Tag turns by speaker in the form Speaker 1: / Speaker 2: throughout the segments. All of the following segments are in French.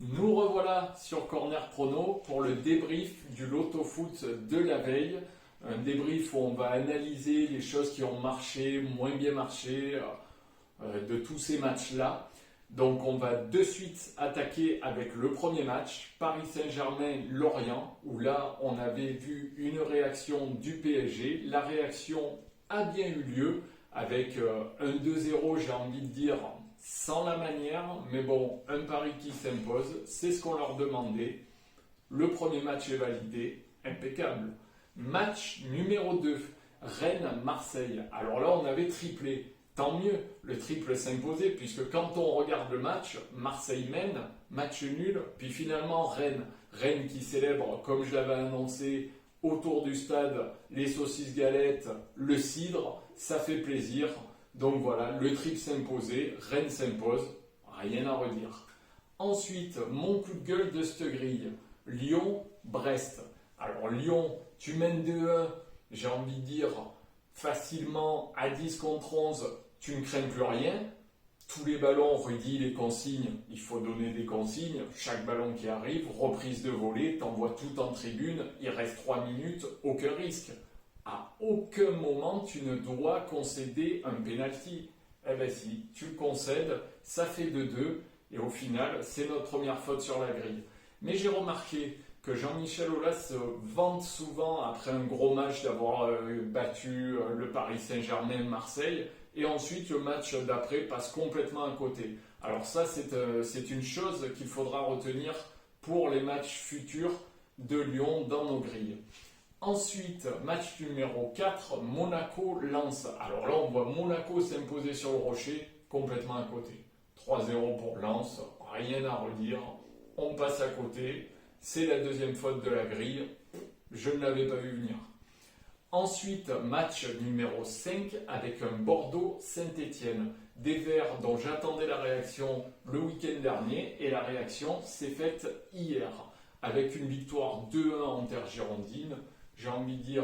Speaker 1: Nous revoilà sur Corner Chrono pour le débrief du Loto Foot de la veille. Un débrief où on va analyser les choses qui ont marché, moins bien marché de tous ces matchs-là. Donc on va de suite attaquer avec le premier match, Paris Saint-Germain-Lorient, où là on avait vu une réaction du PSG. La réaction a bien eu lieu avec un 2-0, j'ai envie de dire, sans la manière, mais bon, un pari qui s'impose, c'est ce qu'on leur demandait. Le premier match est validé, impeccable. Match numéro 2, Rennes-Marseille. Alors là, on avait triplé. Tant mieux, le triple s'imposait, puisque quand on regarde le match, Marseille mène, match nul, puis finalement Rennes. Rennes qui célèbre, comme je l'avais annoncé, autour du stade, les saucisses galettes, le cidre, ça fait plaisir. Donc voilà, le triple s'imposait, Rennes s'impose, rien à redire. Ensuite, mon coup de gueule de cette grille, Lyon-Brest. Alors Lyon, tu mènes 2-1, j'ai envie de dire facilement à 10 contre 11, tu ne crains plus rien. Tous les ballons, Rudy les consignes, il faut donner des consignes. Chaque ballon qui arrive, reprise de volée, t'envoies tout en tribune, il reste 3 minutes, aucun risque. À aucun moment tu ne dois concéder un penalty. Eh bien si, tu le concèdes, ça fait 2-2 et au final c'est notre première faute sur la grille. Mais j'ai remarqué que Jean-Michel Aulas se vante souvent après un gros match d'avoir battu le Paris Saint-Germain-Marseille et ensuite le match d'après passe complètement à côté. Alors ça c'est une chose qu'il faudra retenir pour les matchs futurs de Lyon dans nos grilles. Ensuite, match numéro 4, Monaco-Lens. Alors là, on voit Monaco s'imposer sur le rocher, complètement à côté. 3-0 pour Lens, rien à redire. On passe à côté. C'est la deuxième faute de la grille. Je ne l'avais pas vu venir. Ensuite, match numéro 5 avec un Bordeaux-Saint-Étienne. Des Verts dont j'attendais la réaction le week-end dernier et la réaction s'est faite hier. Avec une victoire 2-1 en terre girondine. J'ai envie de dire,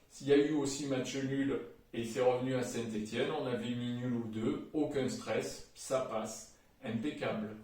Speaker 1: s'il y a eu aussi match nul et c'est revenu à Saint-Étienne, on avait mis nul ou deux, aucun stress, ça passe, impeccable.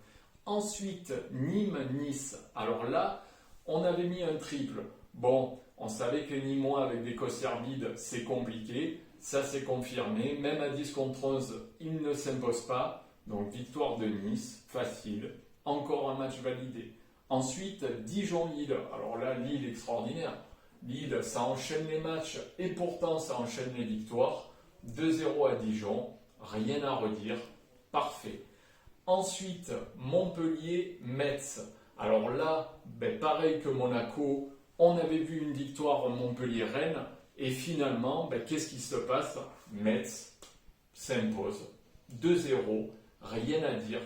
Speaker 1: Ensuite, Nîmes-Nice. Alors là, on avait mis un triple. Bon, on savait que les Nîmois avec des Koscielny, c'est compliqué, ça s'est confirmé. Même à 10 contre 11, ils ne s'imposent pas. Donc victoire de Nice, facile, encore un match validé. Ensuite, Dijon-Lille. Alors là, Lille extraordinaire. Lille, ça enchaîne les matchs et pourtant ça enchaîne les victoires. 2-0 à Dijon, rien à redire, parfait. Ensuite, Montpellier-Metz. Alors là, pareil que Monaco, on avait vu une victoire Montpellier-Rennes et finalement, qu'est-ce qui se passe? Metz s'impose. 2-0, rien à dire,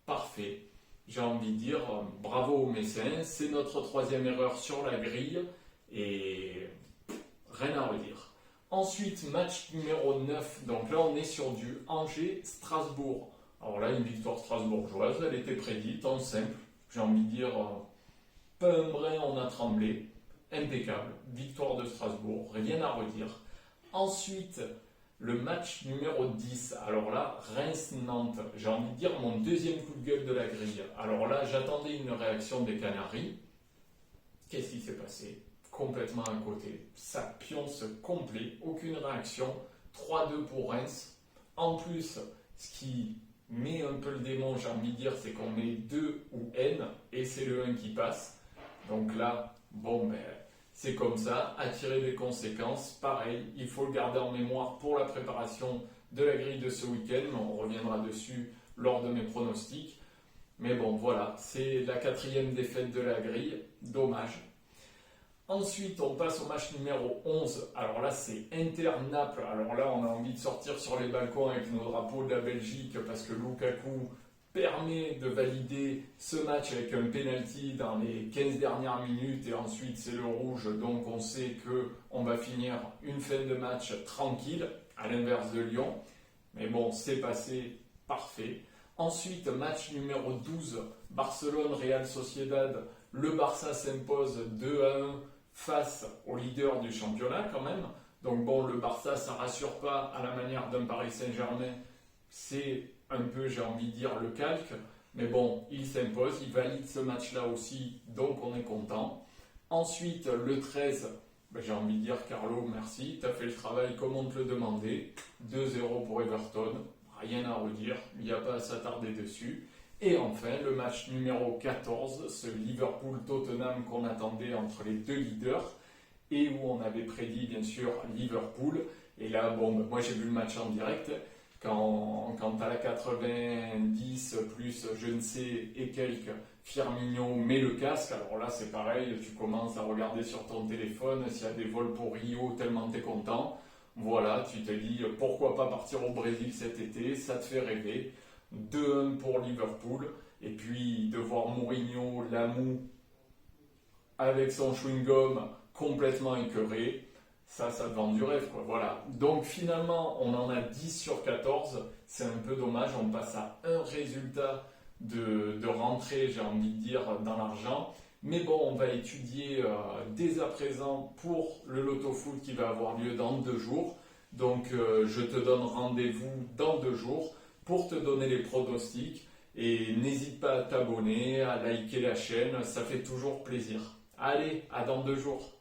Speaker 1: parfait. J'ai envie de dire bravo aux Messins, c'est notre troisième erreur sur la grille. Et rien à redire. Ensuite, match numéro 9. Donc là, on est sur du Angers-Strasbourg. Alors là, une victoire strasbourgeoise, elle était prédite en simple. J'ai envie de dire, pas un brin, on a tremblé. Impeccable. Victoire de Strasbourg, rien à redire. Ensuite, le match numéro 10. Alors là, Reims-Nantes. J'ai envie de dire mon deuxième coup de gueule de la grille. Alors là, j'attendais une réaction des Canaries. Qu'est-ce qui s'est passé? Complètement à côté. Ça pionce complet, aucune réaction. 3-2 pour Reims. En plus, ce qui met un peu le démon, j'ai envie de dire, c'est qu'on met 2 ou N et c'est le 1 qui passe. Donc là, c'est comme ça, à tirer des conséquences. Pareil, il faut le garder en mémoire pour la préparation de la grille de ce week-end, mais on reviendra dessus lors de mes pronostics. Mais bon, voilà, c'est la 4e défaite de la grille. Dommage. Ensuite, on passe au match numéro 11. Alors là, c'est Inter-Naples. Alors là, on a envie de sortir sur les balcons avec nos drapeaux de la Belgique parce que Lukaku permet de valider ce match avec un penalty dans les 15 dernières minutes et ensuite c'est le rouge. Donc on sait qu'on va finir une fin de match tranquille, à l'inverse de Lyon. Mais bon, c'est passé, parfait. Ensuite, match numéro 12, Barcelone-Real Sociedad. Le Barça s'impose 2-1 face au leader du championnat quand même. Donc bon, le Barça, ça ne rassure pas à la manière d'un Paris Saint-Germain. C'est un peu, j'ai envie de dire, le calque. Mais bon, il s'impose, il valide ce match-là aussi, donc on est content. Ensuite, le 13, ben, j'ai envie de dire Carlo, merci, tu as fait le travail comme on te le demandait. 2-0 pour Everton, rien à redire, il n'y a pas à s'attarder dessus. Et enfin, le match numéro 14, ce Liverpool-Tottenham qu'on attendait entre les deux leaders et où on avait prédit bien sûr Liverpool. Et là, bon, ben, moi j'ai vu le match en direct. Quand tu as la 90 plus je ne sais et quelques, Firmino met le casque, alors là c'est pareil, tu commences à regarder sur ton téléphone s'il y a des vols pour Rio tellement tu es content. Voilà, tu te dis pourquoi pas partir au Brésil cet été, ça te fait rêver. 2-1 pour Liverpool, et puis de voir Mourinho, Lamou, avec son chewing-gum complètement écœuré, ça te vend du rêve, quoi. Voilà. Donc finalement, on en a 10 sur 14. C'est un peu dommage. On passe à un résultat de rentrée, j'ai envie de dire, dans l'argent. Mais bon, on va étudier dès à présent pour le Loto Foot qui va avoir lieu dans 2 jours. Donc je te donne rendez-vous dans 2 jours pour te donner les pronostics. Et n'hésite pas à t'abonner, à liker la chaîne, ça fait toujours plaisir. Allez, à dans 2 jours.